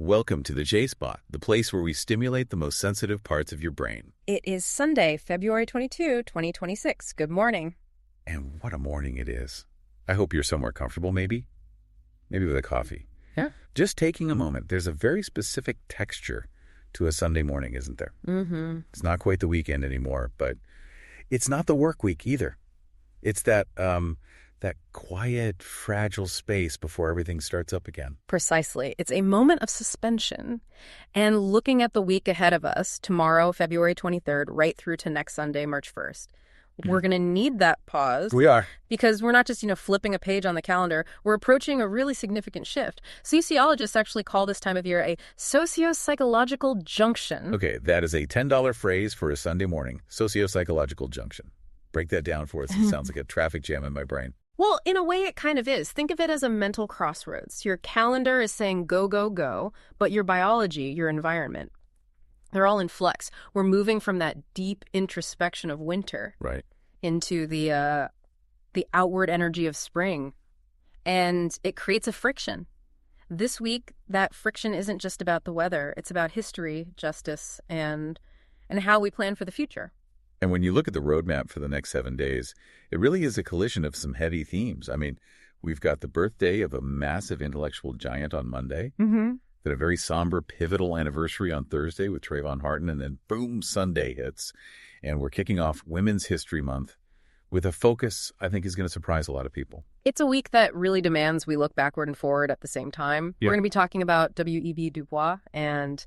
Welcome to the J-Spot, the place where we stimulate the most sensitive parts of your brain. It is Sunday, February 22, 2026. Good morning. And what a morning it is. I hope you're somewhere comfortable, maybe with a coffee. Yeah. Just taking a moment. There's a very specific texture to a Sunday morning, isn't there? Mm-hmm. It's not quite the weekend anymore, but it's not the work week either. It's that quiet, fragile space before everything starts up again. Precisely. It's a moment of suspension. And looking at the week ahead of us, tomorrow, February 23rd, right through to next Sunday, March 1st, we're going to need that pause. We are. Because we're not just, flipping a page on the calendar. We're approaching a really significant shift. Sociologists actually call this time of year a Socio-Psychological Junction. Okay, that is a $10 phrase for a Sunday morning. Socio-Psychological Junction. Break that down for us. It sounds like a traffic jam in my brain. Well, in a way, it kind of is. Think of it as a mental crossroads. Your calendar is saying go, go, go, but your biology, your environment, they're all in flux. We're moving from that deep introspection of winter into the outward energy of spring, and it creates a friction. This week, that friction isn't just about the weather. It's about history, justice, and how we plan for the future. And when you look at the roadmap for the next 7 days, it really is a collision of some heavy themes. I mean, we've got the birthday of a massive intellectual giant on Monday, then a very somber, pivotal anniversary on Thursday with Trayvon Martin, and then boom, Sunday hits. And we're kicking off Women's History Month with a focus I think is going to surprise a lot of people. It's a week that really demands we look backward and forward at the same time. Yeah. We're going to be talking about Du Bois and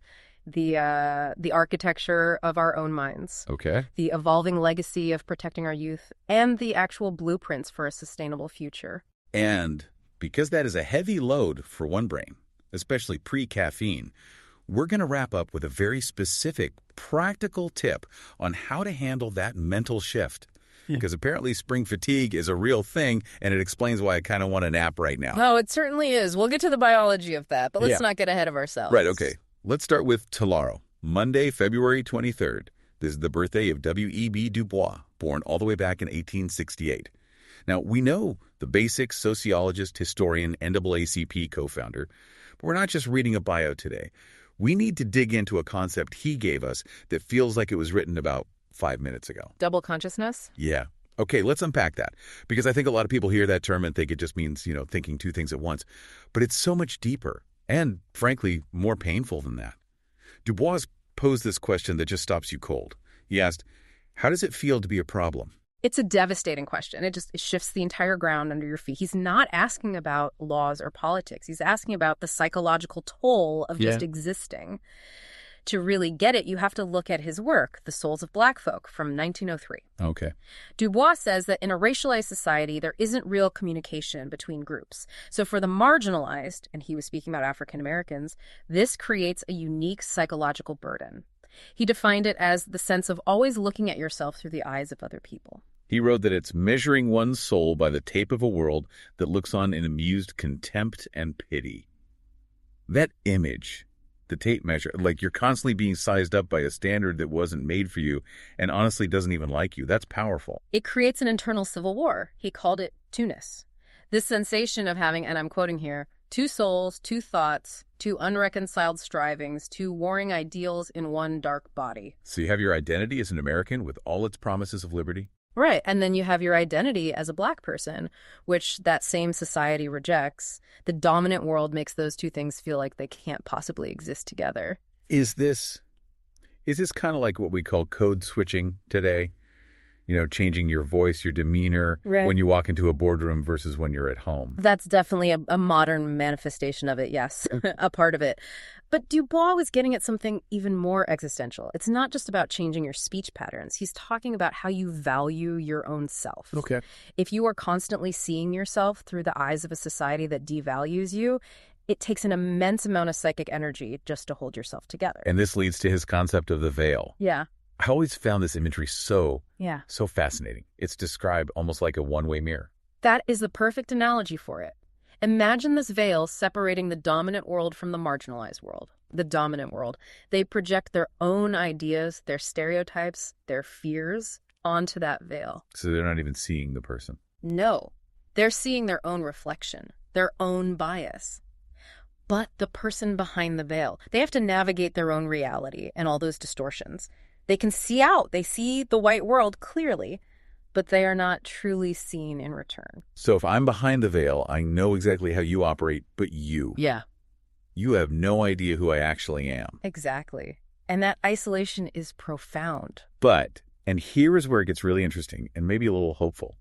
the architecture of our own minds. Okay. The evolving legacy of protecting our youth, and the actual blueprints for a sustainable future. And because that is a heavy load for one brain, especially pre-caffeine, we're going to wrap up with a very specific, practical tip on how to handle that mental shift. Because apparently spring fatigue is a real thing, and it explains why I kind of want a nap right now. Oh, it certainly is. We'll get to the biology of that, but let's not get ahead of ourselves. Right, okay. Let's start with tomorrow, Monday, February 23rd. This is the birthday of W.E.B. Du Bois, born all the way back in 1868. Now, we know the basic sociologist, historian, NAACP co-founder, but we're not just reading a bio today. We need to dig into a concept he gave us that feels like it was written about 5 minutes ago. Double consciousness? Yeah. Okay, let's unpack that, because I think a lot of people hear that term and think it just means, thinking two things at once. But it's so much deeper and, frankly, more painful than that. Du Bois posed this question that just stops you cold. He asked, how does it feel to be a problem? It's a devastating question. It shifts the entire ground under your feet. He's not asking about laws or politics. He's asking about the psychological toll of just existing. To really get it, you have to look at his work, The Souls of Black Folk, from 1903. Okay. Du Bois says that in a racialized society, there isn't real communication between groups. So for the marginalized, and he was speaking about African Americans, this creates a unique psychological burden. He defined it as the sense of always looking at yourself through the eyes of other people. He wrote that it's measuring one's soul by the tape of a world that looks on in amused contempt and pity. That image, the tape measure, like you're constantly being sized up by a standard that wasn't made for you and honestly doesn't even like you. That's powerful. It creates an internal civil war. He called it two-ness. This sensation of having, and I'm quoting here, two souls, two thoughts, two unreconciled strivings, two warring ideals in one dark body. So you have your identity as an American with all its promises of liberty? Right. And then you have your identity as a Black person, which that same society rejects. The dominant world makes those two things feel like they can't possibly exist together. Is this kind of like what we call code switching today? Changing your voice, your demeanor when you walk into a boardroom versus when you're at home. That's definitely a modern manifestation of it, yes, a part of it. But Du Bois was getting at something even more existential. It's not just about changing your speech patterns. He's talking about how you value your own self. Okay. If you are constantly seeing yourself through the eyes of a society that devalues you, it takes an immense amount of psychic energy just to hold yourself together. And this leads to his concept of the veil. Yeah. I always found this imagery so fascinating. It's described almost like a one-way mirror. That is the perfect analogy for it. Imagine this veil separating the dominant world from the marginalized world. The dominant world. They project their own ideas, their stereotypes, their fears onto that veil. So they're not even seeing the person. No. They're seeing their own reflection, their own bias. but the person behind the veil. They have to navigate their own reality and all those distortions. They can see out. They see the white world clearly, but they are not truly seen in return. So if I'm behind the veil, I know exactly how you operate, but you. Yeah. You have no idea who I actually am. Exactly. And that isolation is profound. But, and here is where it gets really interesting and maybe a little hopeful.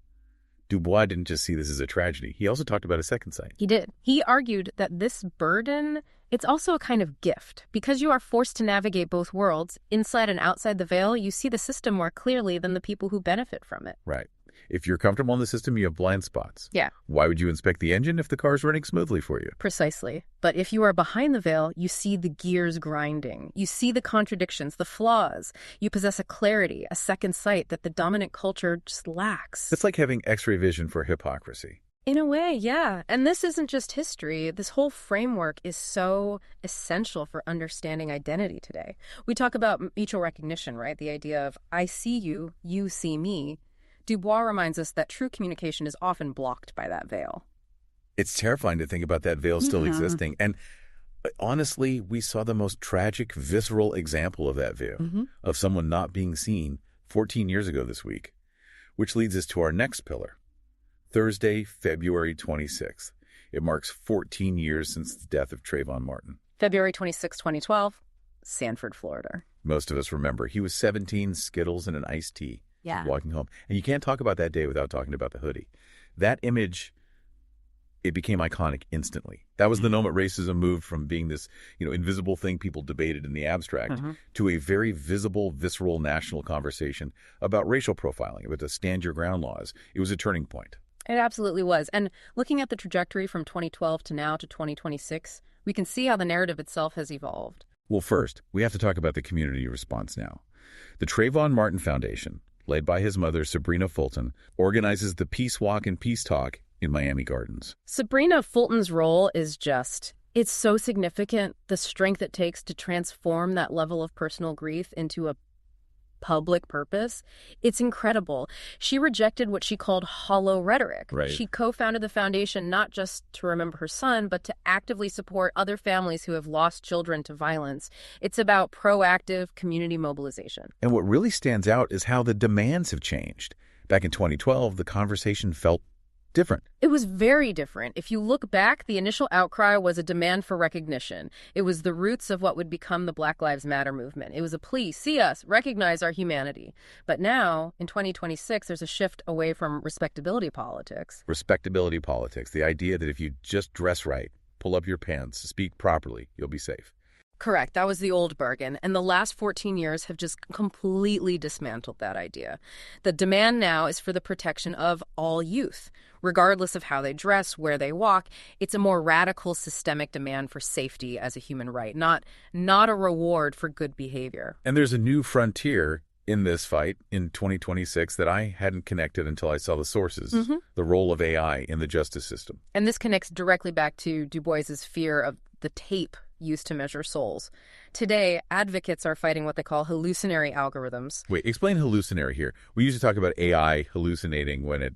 Dubois didn't just see this as a tragedy. He also talked about a second side. He did. He argued that this burden, it's also a kind of gift. Because you are forced to navigate both worlds, inside and outside the veil, you see the system more clearly than the people who benefit from it. Right. If you're comfortable in the system, you have blind spots. Yeah. Why would you inspect the engine if the car's running smoothly for you? Precisely. But if you are behind the veil, you see the gears grinding. You see the contradictions, the flaws. You possess a clarity, a second sight that the dominant culture just lacks. It's like having X-ray vision for hypocrisy. In a way, yeah. And this isn't just history. This whole framework is so essential for understanding identity today. We talk about mutual recognition, right? The idea of I see you, you see me. Dubois reminds us that true communication is often blocked by that veil. It's terrifying to think about that veil still existing. And honestly, we saw the most tragic, visceral example of that veil, of someone not being seen 14 years ago this week, which leads us to our next pillar. Thursday, February 26th. It marks 14 years since the death of Trayvon Martin. February 26, 2012, Sanford, Florida. Most of us remember. He was 17, Skittles, and an iced tea. Yeah. Walking home. And you can't talk about that day without talking about the hoodie. That image, it became iconic instantly. That was the moment racism moved from being this, invisible thing people debated in the abstract to a very visible, visceral national conversation about racial profiling, about the stand your ground laws. It was a turning point. It absolutely was. And looking at the trajectory from 2012 to now to 2026, we can see how the narrative itself has evolved. Well, first, we have to talk about the community response now. The Trayvon Martin Foundation, led by his mother, Sabrina Fulton, organizes the Peace Walk and Peace Talk in Miami Gardens. Sabrina Fulton's role is it's so significant, the strength it takes to transform that level of personal grief into a public purpose. It's incredible. She rejected what she called hollow rhetoric. Right. She co-founded the foundation not just to remember her son, but to actively support other families who have lost children to violence. It's about proactive community mobilization. And what really stands out is how the demands have changed. Back in 2012, the conversation felt different. It was very different. If you look back, the initial outcry was a demand for recognition. It was the roots of what would become the Black Lives Matter movement. It was a plea, see us, recognize our humanity. But now, in 2026, there's a shift away from respectability politics. Respectability politics, the idea that if you just dress right, pull up your pants, speak properly, you'll be safe. Correct. That was the old bargain. And the last 14 years have just completely dismantled that idea. The demand now is for the protection of all youth, regardless of how they dress, where they walk. It's a more radical systemic demand for safety as a human right, not a reward for good behavior. And there's a new frontier in this fight in 2026 that I hadn't connected until I saw the sources, the role of AI in the justice system. And this connects directly back to Du Bois's fear of the tape used to measure souls. Today, advocates are fighting what they call hallucinatory algorithms. Wait, explain hallucinatory here. We usually talk about AI hallucinating when it,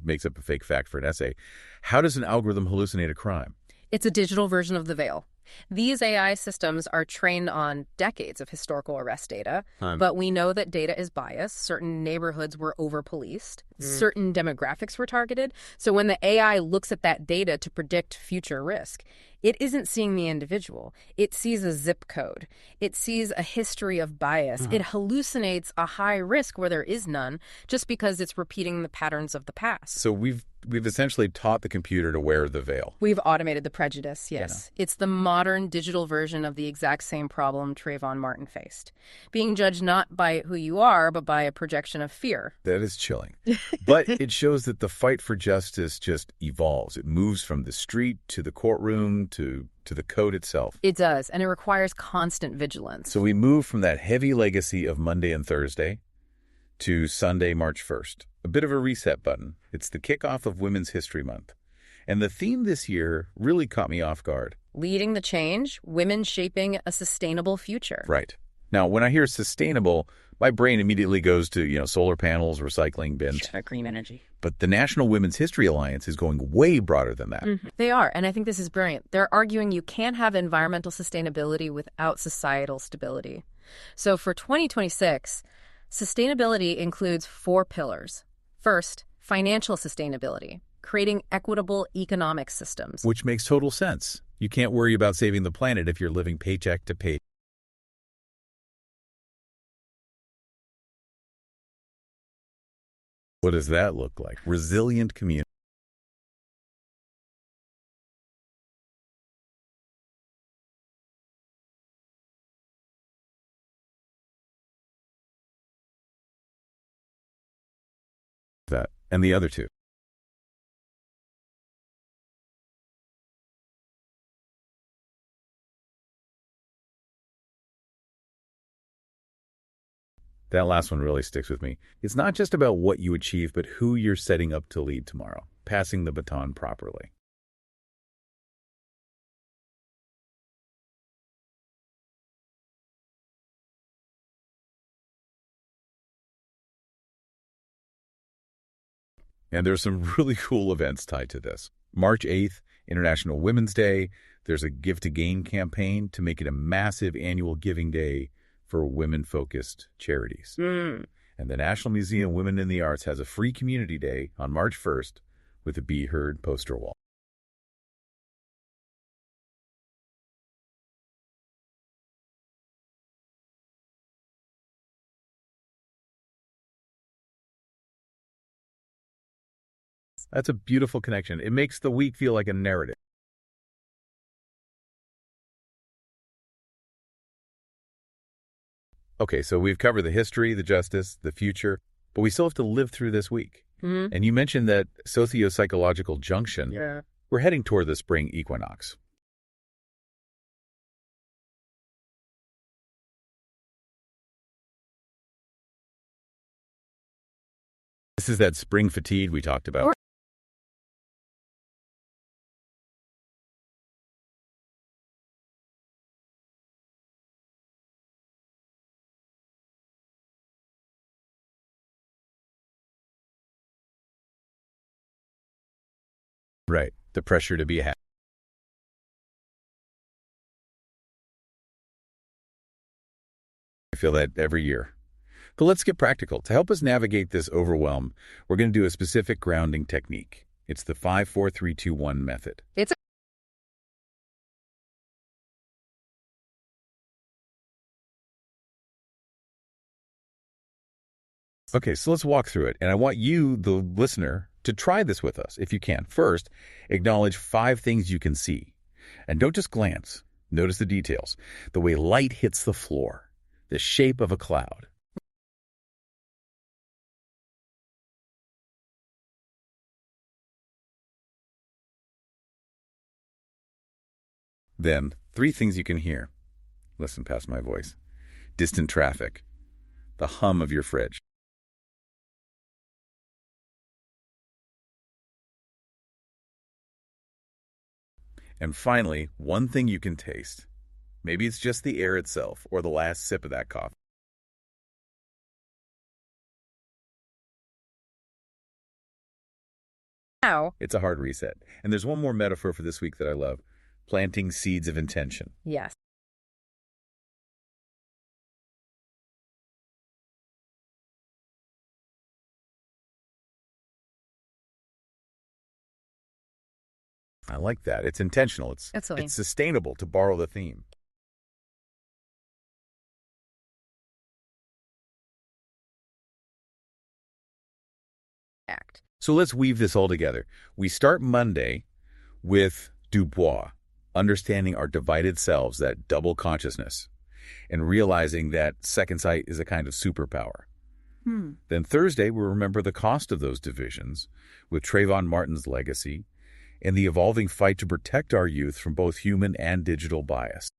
makes up a fake fact for an essay. How does an algorithm hallucinate a crime? It's a digital version of the veil. These AI systems are trained on decades of historical arrest data, but we know that data is biased. Certain neighborhoods were over-policed. Certain demographics were targeted. So when the AI looks at that data to predict future risk, it isn't seeing the individual. It sees a zip code. It sees a history of bias. It hallucinates a high risk where there is none just because it's repeating the patterns of the past. So we've essentially taught the computer to wear the veil. We've automated the prejudice, yes. It's the modern digital version of the exact same problem Trayvon Martin faced. Being judged not by who you are, but by a projection of fear. That is chilling. But it shows that the fight for justice just evolves. It moves from the street to the courtroom to the code itself. It does, and it requires constant vigilance. So we move from that heavy legacy of Monday and Thursday to Sunday, March 1st. A bit of a reset button. It's the kickoff of Women's History Month. And the theme this year really caught me off guard. Leading the change, women shaping a sustainable future. Right. Now, when I hear sustainable, my brain immediately goes to, solar panels, recycling bins. Green energy. But the National Women's History Alliance is going way broader than that. They are, and I think this is brilliant. They're arguing you can't have environmental sustainability without societal stability. So for 2026, sustainability includes 4 pillars. First, financial sustainability, creating equitable economic systems. Which makes total sense. You can't worry about saving the planet if you're living paycheck to paycheck. What does that look like? Resilient community. That and the other two. That last one really sticks with me. It's not just about what you achieve, but who you're setting up to lead tomorrow, passing the baton properly. And there's some really cool events tied to this. March 8th, International Women's Day. There's a Give to Gain campaign to make it a massive annual giving day for women-focused charities. And the National Museum of Women in the Arts has a free community day on March 1st with a Be Heard poster wall. That's a beautiful connection. It makes the week feel like a narrative. Okay, so we've covered the history, the justice, the future, but we still have to live through this week. And you mentioned that Socio-Psychological Junction. Yeah. We're heading toward the spring equinox. This is that spring fatigue we talked about. Right, the pressure to be happy. I feel that every year. But let's get practical. To help us navigate this overwhelm, we're going to do a specific grounding technique. It's the 5-4-3-2-1 method. Okay, so let's walk through it. And I want you, the listener, to try this with us if you can. First, acknowledge 5 things you can see. And don't just glance. Notice the details. The way light hits the floor. The shape of a cloud. Then, 3 things you can hear. Listen past my voice. Distant traffic. The hum of your fridge. And finally, 1 thing you can taste. Maybe it's just the air itself or the last sip of that coffee. Now, It's a hard reset. And there's one more metaphor for this week that I love. Planting seeds of intention. yes. I like that. It's intentional. Absolutely. It's sustainable, to borrow the theme. Act. So let's weave this all together. We start Monday with Bois, understanding our divided selves, that double consciousness, and realizing that second sight is a kind of superpower. Then Thursday, we remember the cost of those divisions with Trayvon Martin's legacy and the evolving fight to protect our youth from both human and digital bias.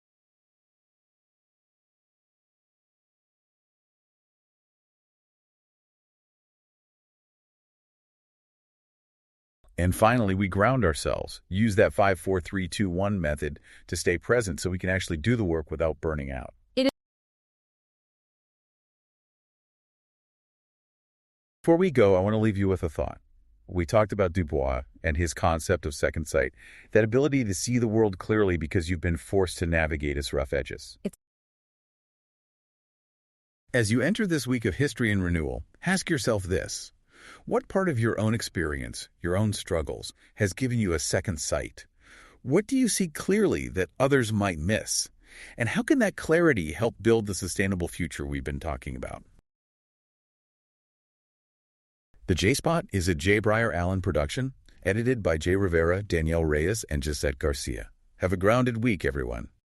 And finally, we ground ourselves. Use that 5-4-3-2-1 method to stay present so we can actually do the work without burning out. Before we go, I want to leave you with a thought. We talked about Dubois and his concept of second sight, that ability to see the world clearly because you've been forced to navigate its rough edges. As you enter this week of history and renewal, ask yourself this. What part of your own experience, your own struggles, has given you a second sight? What do you see clearly that others might miss? And how can that clarity help build the sustainable future we've been talking about? The J-Spot is a J. Breyer Allen production, edited by Jay Rivera, Danielle Reyes, and Gisette Garcia. Have a grounded week, everyone.